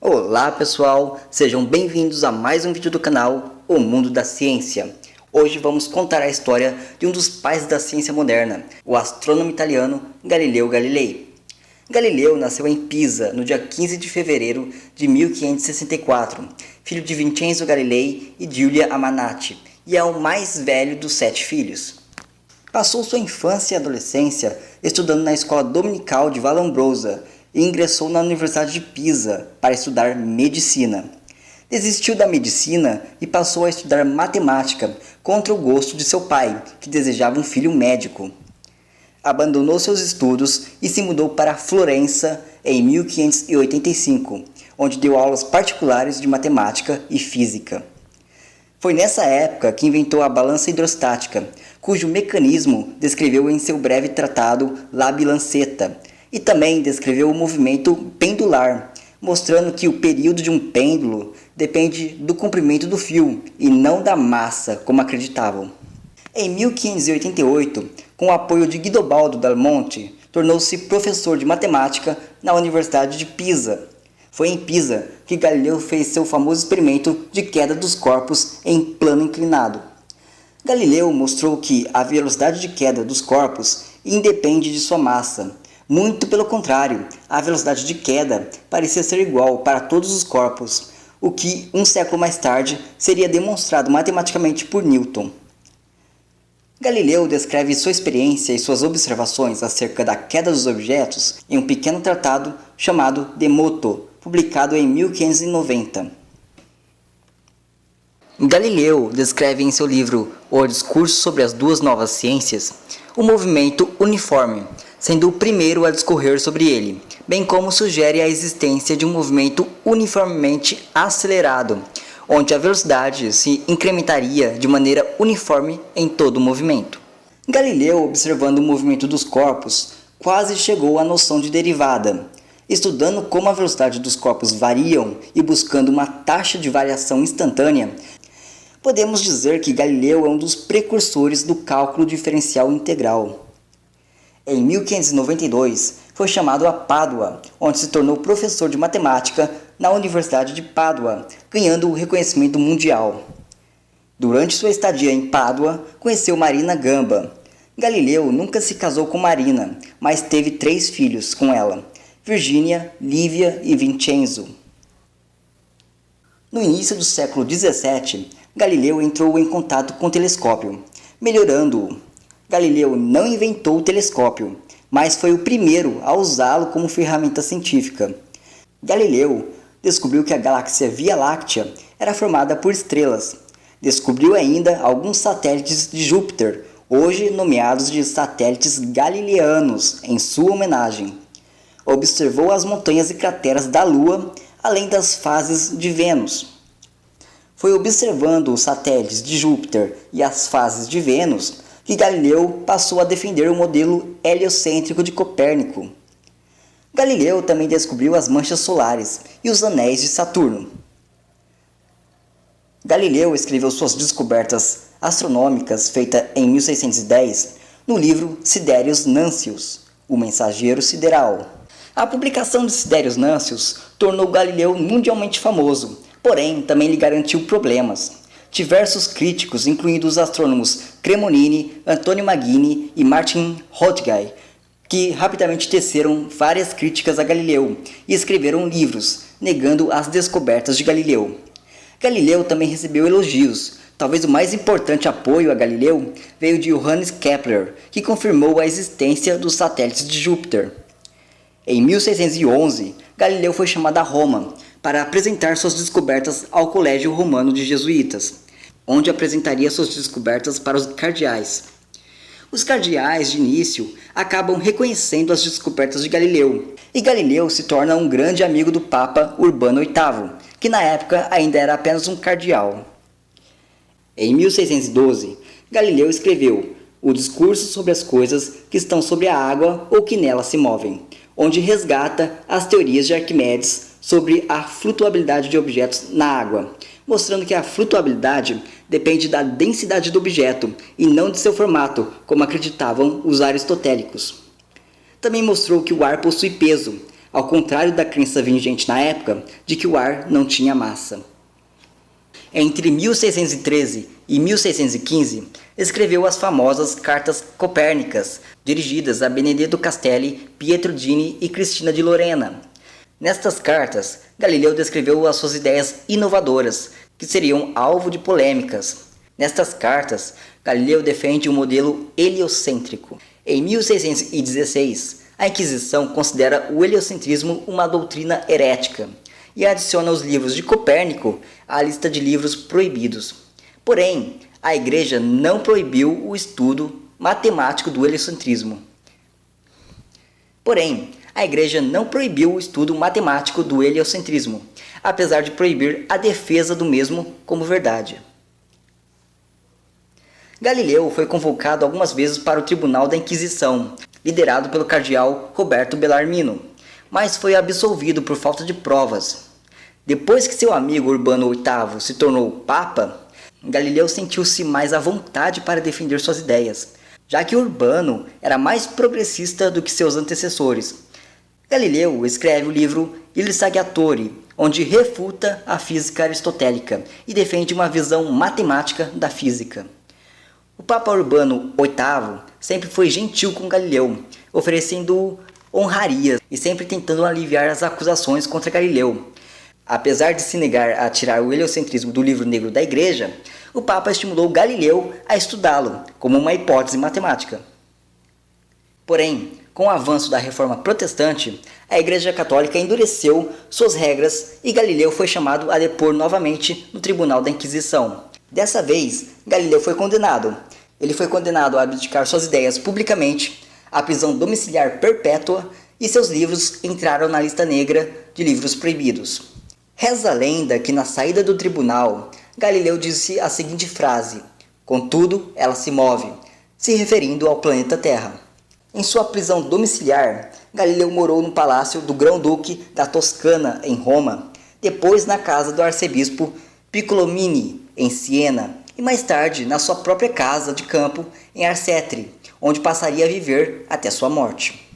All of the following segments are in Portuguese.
Olá pessoal, sejam bem-vindos a mais um vídeo do canal O Mundo da Ciência. Hoje vamos contar a história de um dos pais da ciência moderna, o astrônomo italiano Galileu Galilei. Galileu nasceu em Pisa no dia 15 de fevereiro de 1564, filho de Vincenzo Galilei e Giulia Amanati, e é o mais velho dos 7 filhos. Passou sua infância e adolescência estudando na escola dominical de Vallombrosa, e ingressou na Universidade de Pisa para estudar medicina. Desistiu da medicina e passou a estudar matemática contra o gosto de seu pai, que desejava um filho médico. Abandonou seus estudos e se mudou para Florença em 1585, onde deu aulas particulares de matemática e física. Foi nessa época que inventou a balança hidrostática, cujo mecanismo descreveu em seu breve tratado La Bilancetta, e também descreveu o movimento pendular, mostrando que o período de um pêndulo depende do comprimento do fio e não da massa, como acreditavam. Em 1588, com o apoio de Guidobaldo Dal Monte, tornou-se professor de matemática na Universidade de Pisa. Foi em Pisa que Galileu fez seu famoso experimento de queda dos corpos em plano inclinado. Galileu mostrou que a velocidade de queda dos corpos independe de sua massa. Muito pelo contrário, a velocidade de queda parecia ser igual para todos os corpos, o que um século mais tarde seria demonstrado matematicamente por Newton. Galileu descreve sua experiência e suas observações acerca da queda dos objetos em um pequeno tratado chamado De Moto, publicado em 1590. Galileu descreve em seu livro O Discurso sobre as Duas Novas Ciências o movimento uniforme, sendo o primeiro a discorrer sobre ele, bem como sugere a existência de um movimento uniformemente acelerado, onde a velocidade se incrementaria de maneira uniforme em todo o movimento. Galileu, observando o movimento dos corpos, quase chegou à noção de derivada. Estudando como a velocidade dos corpos variam e buscando uma taxa de variação instantânea, podemos dizer que Galileu é um dos precursores do cálculo diferencial integral. Em 1592, foi chamado a Pádua, onde se tornou professor de matemática na Universidade de Pádua, ganhando o reconhecimento mundial. Durante sua estadia em Pádua, conheceu Marina Gamba. Galileu nunca se casou com Marina, mas teve 3 filhos com ela, Virgínia, Lívia e Vincenzo. No início do século XVII, Galileu entrou em contato com o telescópio, melhorando-o. Galileu não inventou o telescópio, mas foi o primeiro a usá-lo como ferramenta científica. Galileu descobriu que a galáxia Via Láctea era formada por estrelas. Descobriu ainda alguns satélites de Júpiter, hoje nomeados de satélites galileanos, em sua homenagem. Observou as montanhas e crateras da Lua, além das fases de Vênus. Foi observando os satélites de Júpiter e as fases de Vênus que Galileu passou a defender o modelo heliocêntrico de Copérnico. Galileu também descobriu as manchas solares e os anéis de Saturno. Galileu escreveu suas descobertas astronômicas feitas em 1610 no livro Sidereus Nuncius, o Mensageiro Sideral. A publicação de Sidereus Nuncius tornou Galileu mundialmente famoso, porém também lhe garantiu problemas. Diversos críticos, incluindo os astrônomos Cremonini, Antonio Magini e Martin Rothgay, que rapidamente teceram várias críticas a Galileu e escreveram livros, negando as descobertas de Galileu. Galileu também recebeu elogios. Talvez o mais importante apoio a Galileu veio de Johannes Kepler, que confirmou a existência dos satélites de Júpiter. Em 1611, Galileu foi chamado a Roma para apresentar suas descobertas ao Colégio Romano de Jesuítas, onde apresentaria suas descobertas para os cardeais. Os cardeais, de início, acabam reconhecendo as descobertas de Galileu, e Galileu se torna um grande amigo do Papa Urbano VIII, que na época ainda era apenas um cardeal. Em 1612, Galileu escreveu o Discurso sobre as coisas que estão sobre a água ou que nela se movem, onde resgata as teorias de Arquimedes sobre a flutuabilidade de objetos na água, mostrando que a flutuabilidade depende da densidade do objeto e não de seu formato, como acreditavam os aristotélicos. Também mostrou que o ar possui peso, ao contrário da crença vigente na época de que o ar não tinha massa. Entre 1613 e 1615, escreveu as famosas Cartas Copérnicas, dirigidas a Benedetto Castelli, Pietro Dini e Cristina de Lorena. Nestas cartas, Galileu descreveu as suas ideias inovadoras, que seriam alvo de polêmicas. Nestas cartas, Galileu defende o modelo heliocêntrico. Em 1616, a Inquisição considera o heliocentrismo uma doutrina herética e adiciona os livros de Copérnico à lista de livros proibidos. Porém, a Igreja não proibiu o estudo matemático do heliocentrismo. Apesar de proibir a defesa do mesmo como verdade. Galileu foi convocado algumas vezes para o Tribunal da Inquisição, liderado pelo cardeal Roberto Bellarmino, mas foi absolvido por falta de provas. Depois que seu amigo Urbano VIII se tornou papa, Galileu sentiu-se mais à vontade para defender suas ideias, já que Urbano era mais progressista do que seus antecessores. Galileu escreve o livro Il Saggiatore, onde refuta a física aristotélica e defende uma visão matemática da física. O Papa Urbano VIII sempre foi gentil com Galileu, oferecendo honrarias e sempre tentando aliviar as acusações contra Galileu. Apesar de se negar a tirar o heliocentrismo do livro negro da Igreja, o Papa estimulou Galileu a estudá-lo como uma hipótese matemática. Porém, com o avanço da Reforma Protestante, a Igreja Católica endureceu suas regras e Galileu foi chamado a depor novamente no Tribunal da Inquisição. Dessa vez, Galileu foi condenado. Ele foi condenado a abdicar suas ideias publicamente, à prisão domiciliar perpétua e seus livros entraram na lista negra de livros proibidos. Reza a lenda que na saída do tribunal, Galileu disse a seguinte frase: "Contudo, ela se move", se referindo ao planeta Terra. Em sua prisão domiciliar, Galileu morou no palácio do Grão-Duque da Toscana, em Roma, depois na casa do arcebispo Piccolomini, em Siena, e mais tarde na sua própria casa de campo em Arcetri, onde passaria a viver até sua morte.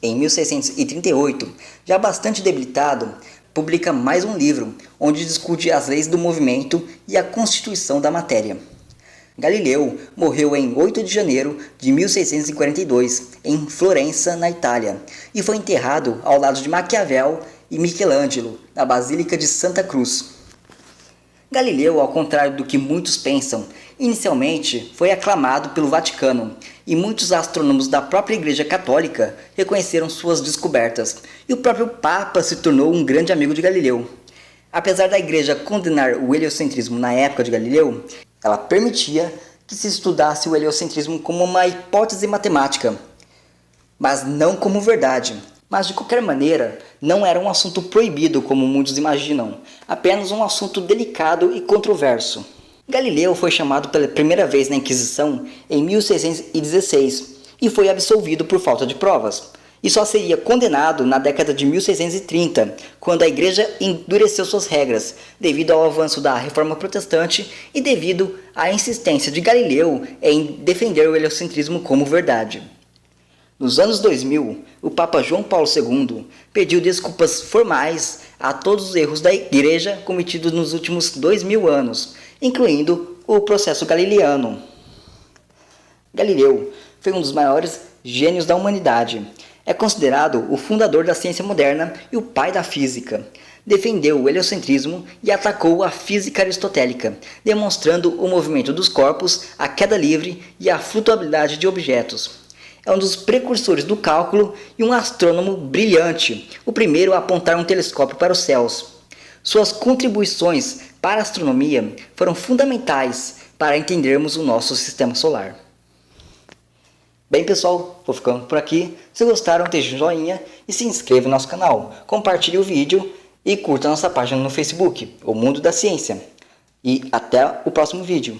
Em 1638, já bastante debilitado, publica mais um livro, onde discute as leis do movimento e a constituição da matéria. Galileu morreu em 8 de janeiro de 1642, em Florença, na Itália, e foi enterrado ao lado de Maquiavel e Michelangelo, na Basílica de Santa Cruz. Galileu, ao contrário do que muitos pensam, inicialmente foi aclamado pelo Vaticano, e muitos astrônomos da própria Igreja Católica reconheceram suas descobertas, e o próprio Papa se tornou um grande amigo de Galileu. Apesar da Igreja condenar o heliocentrismo na época de Galileu, ela permitia que se estudasse o heliocentrismo como uma hipótese matemática, mas não como verdade. Mas de qualquer maneira, não era um assunto proibido como muitos imaginam, apenas um assunto delicado e controverso. Galileu foi chamado pela primeira vez na Inquisição em 1616 e foi absolvido por falta de provas. E só seria condenado na década de 1630, quando a Igreja endureceu suas regras, devido ao avanço da Reforma Protestante e devido à insistência de Galileu em defender o heliocentrismo como verdade. Nos anos 2000, o Papa João Paulo II pediu desculpas formais a todos os erros da Igreja cometidos nos últimos 2000 anos, incluindo o processo galileano. Galileu foi um dos maiores gênios da humanidade. É considerado o fundador da ciência moderna e o pai da física. Defendeu o heliocentrismo e atacou a física aristotélica, demonstrando o movimento dos corpos, a queda livre e a flutuabilidade de objetos. É um dos precursores do cálculo e um astrônomo brilhante, o primeiro a apontar um telescópio para os céus. Suas contribuições para a astronomia foram fundamentais para entendermos o nosso sistema solar. Bem pessoal, vou ficando por aqui. Se gostaram, deixe um joinha e se inscreva no nosso canal. Compartilhe o vídeo e curta nossa página no Facebook, O Mundo da Ciência. E até o próximo vídeo.